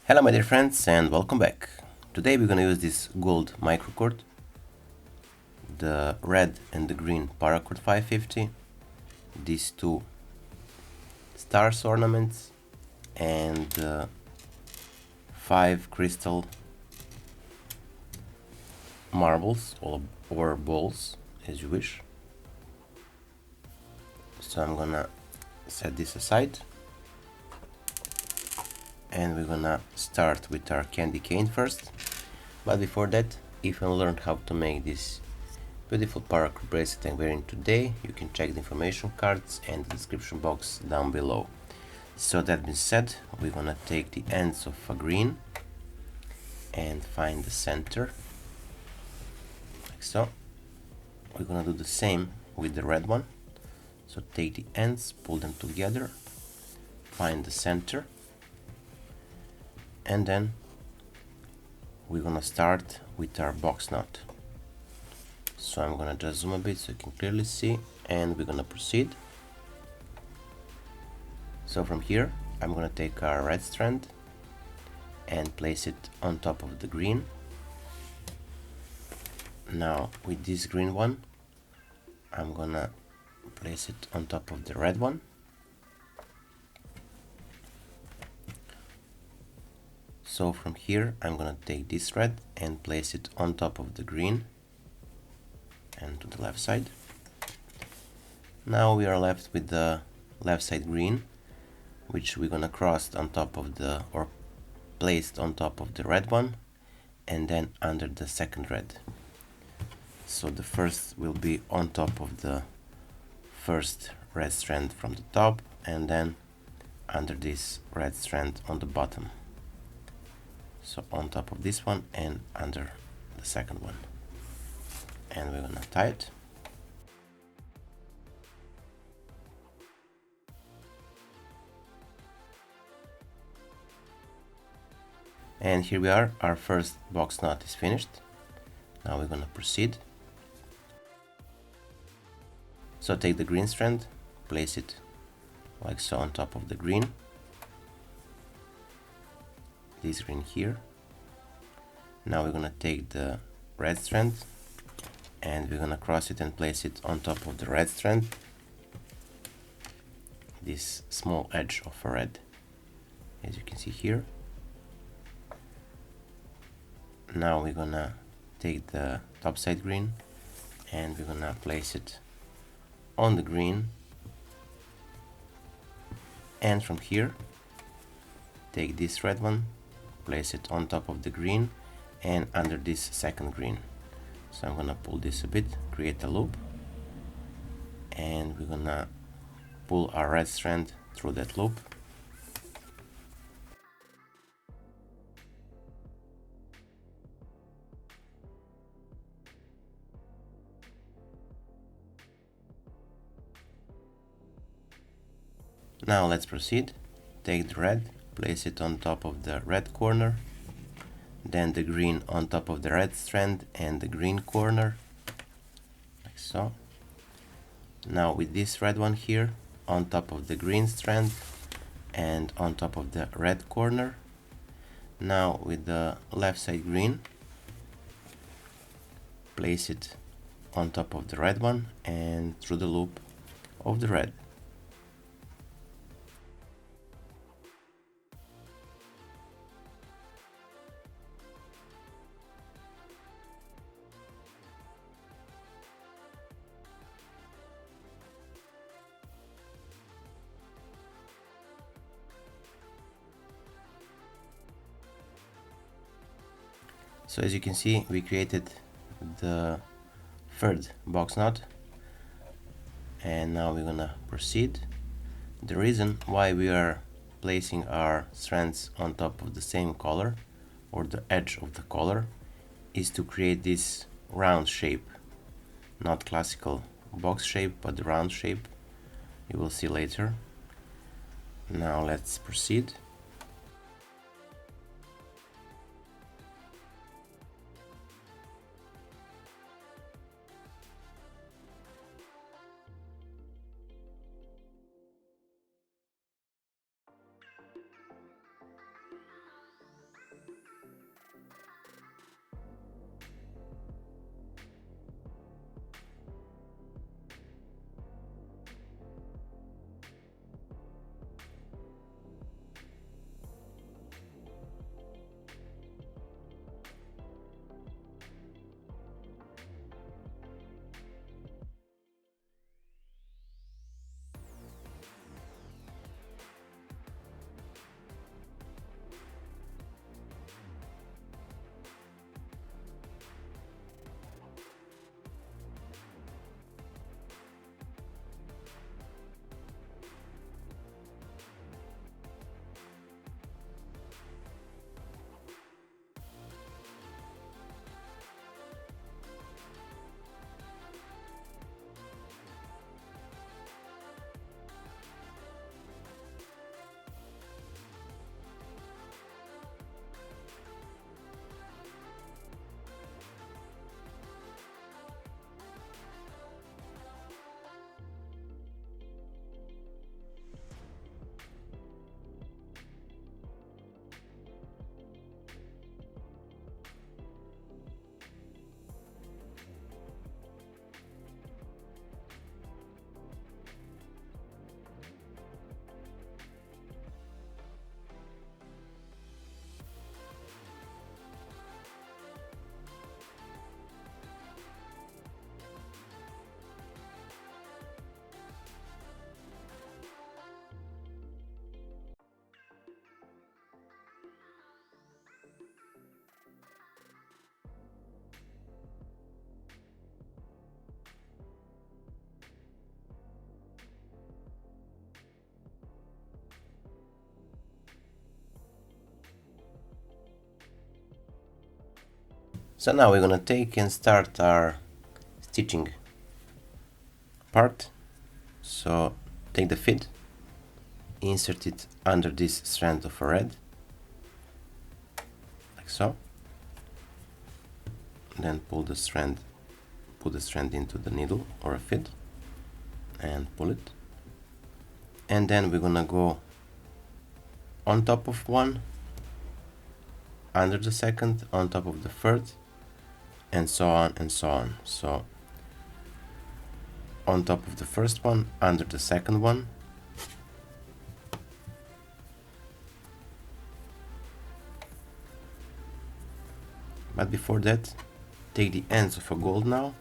Hello my dear friends and welcome back. Today we're gonna use this gold microcord, the red and the green Paracord 550, these two stars ornaments and 5 crystal marbles or balls as you wish. So I'm gonna set this aside and we're gonna start with our candy cane first. But before that, if you learned how to make this beautiful paracord bracelet I'm wearing today, you can check the information cards and the description box down below. So that being said, we're gonna take the ends of a green and find the center, like so. We're gonna do the same with the red one. So take the ends, pull them together, find the center, and then we're gonna start with our box knot. So I'm gonna just zoom a bit so you can clearly see, and we're gonna proceed. So from here I'm gonna take our red strand and place it on top of the green. Now with this green one I'm gonna place it on top of the red one. So from here I'm gonna take this red and place it on top of the green and to the left side. Now we are left with the left side green, which we're gonna cross on top of the, or placed on top of the red one and then under the second red. So the first will be on top of the first red strand from the top and then under this red strand on the bottom. So on top of this one and under the second one. And we're gonna tie it. And here we are, our first box knot is finished. Now we're gonna proceed. So take the green strand, place it like so on top of the green. This green here. Now we're gonna take the red strand and we're gonna cross it and place it on top of the red strand. This small edge of a red, as you can see here. Now we're gonna take the top side green and we're gonna place it on the green, and from here take this red one, place it on top of the green and under this second green. So I'm gonna pull this a bit, create a loop, and we're gonna pull our red strand through that loop. Now let's proceed. Take the red, place it on top of the red corner, then the green on top of the red strand and the green corner, like so. Now with this red one here on top of the green strand and on top of the red corner. Now with the left side green, place it on top of the red one and through the loop of the red. So as you can see, we created the third box knot, and now we're gonna proceed. The reason why we are placing our strands on top of the same color or the edge of the color is to create this round shape, not classical box shape but the round shape. You will see later. Now let's proceed. So now we're gonna take and start our stitching part. So take the feed, insert it under this strand of red, like so. Then put the strand into the needle or a feed and pull it. And then we're gonna go on top of one, under the second, on top of the third, and so on and so on. So on top of the first one, under the second one, but before that, take the ends of a gold now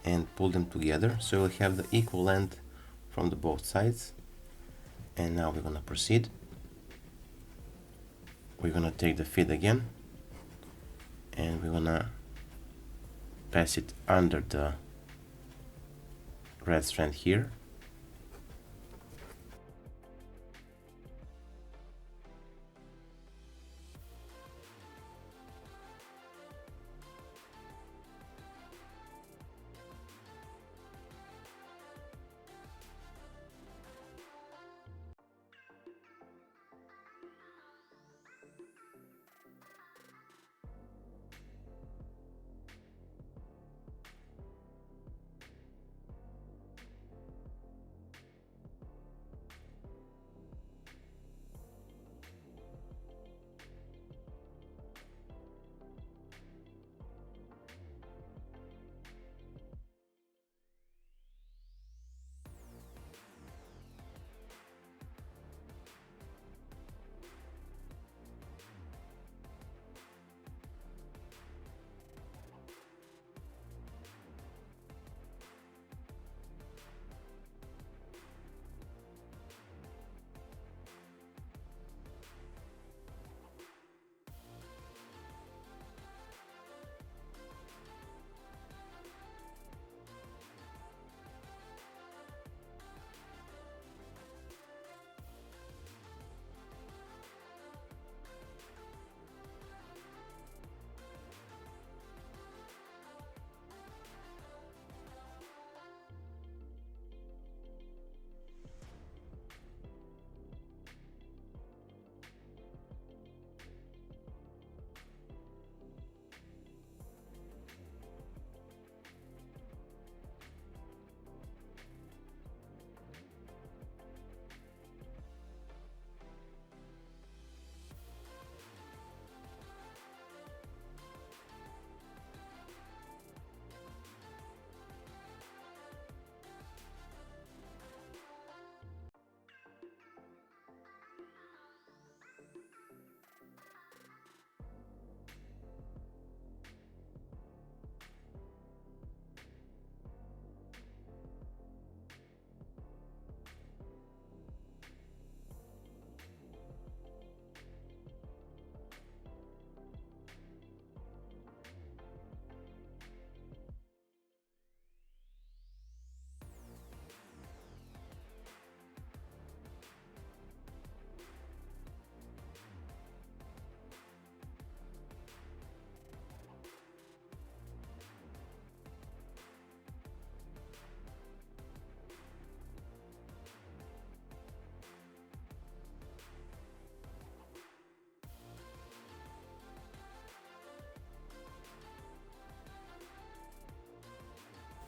and pull them together so you'll have the equal length from the both sides. And now we're gonna proceed. We're gonna take the feed again and we're gonna pass it under the red strand here.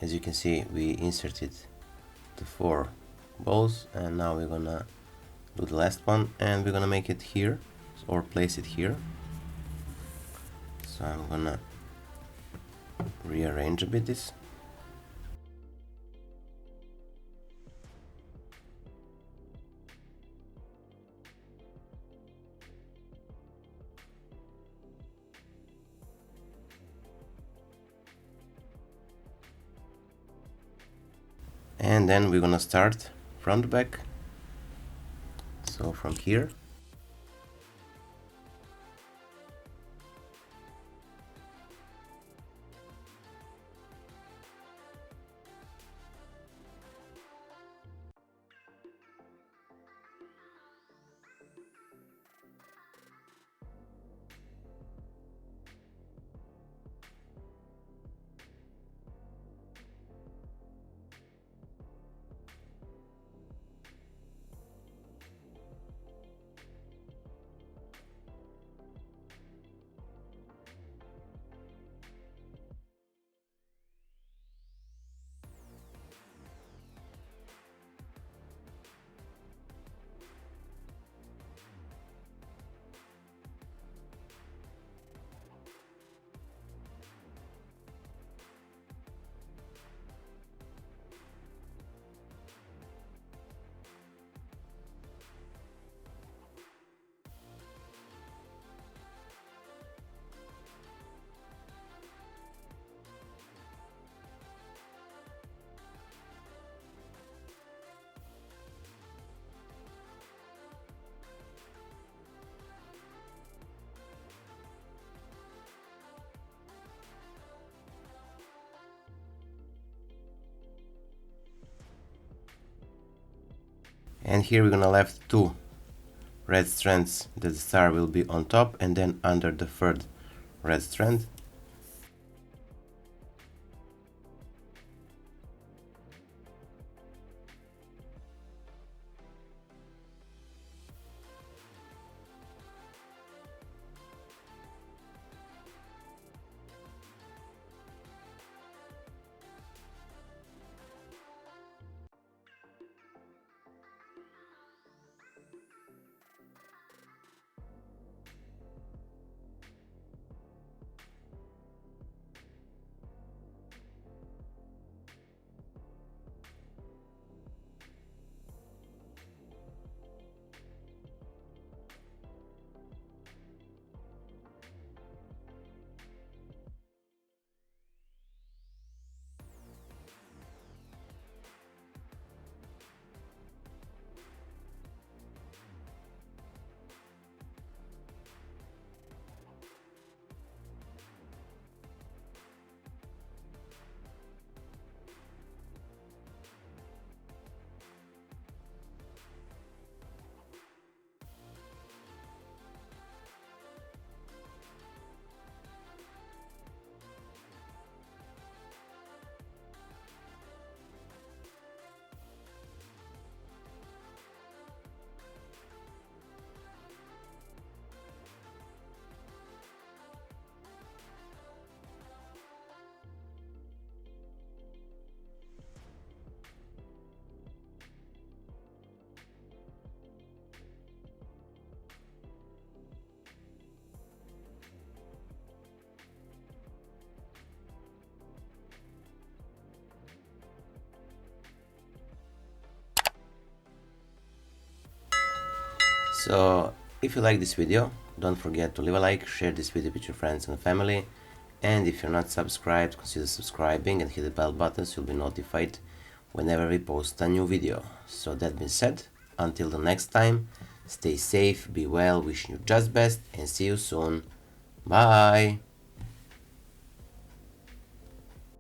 As you can see, we inserted the 4 balls and now we're gonna do the last one and we're gonna make it here or place it here. So I'm gonna rearrange a bit this. And then we're gonna start from the back, so from here. And here we're gonna left two red strands that the star will be on top, and then under the third red strand. So if you like this video, don't forget to leave a like, share this video with your friends and family, and if you're not subscribed, consider subscribing and hit the bell button so you'll be notified whenever we post a new video. So that being said, until the next time, stay safe, be well, wishing you just best, and see you soon. Bye!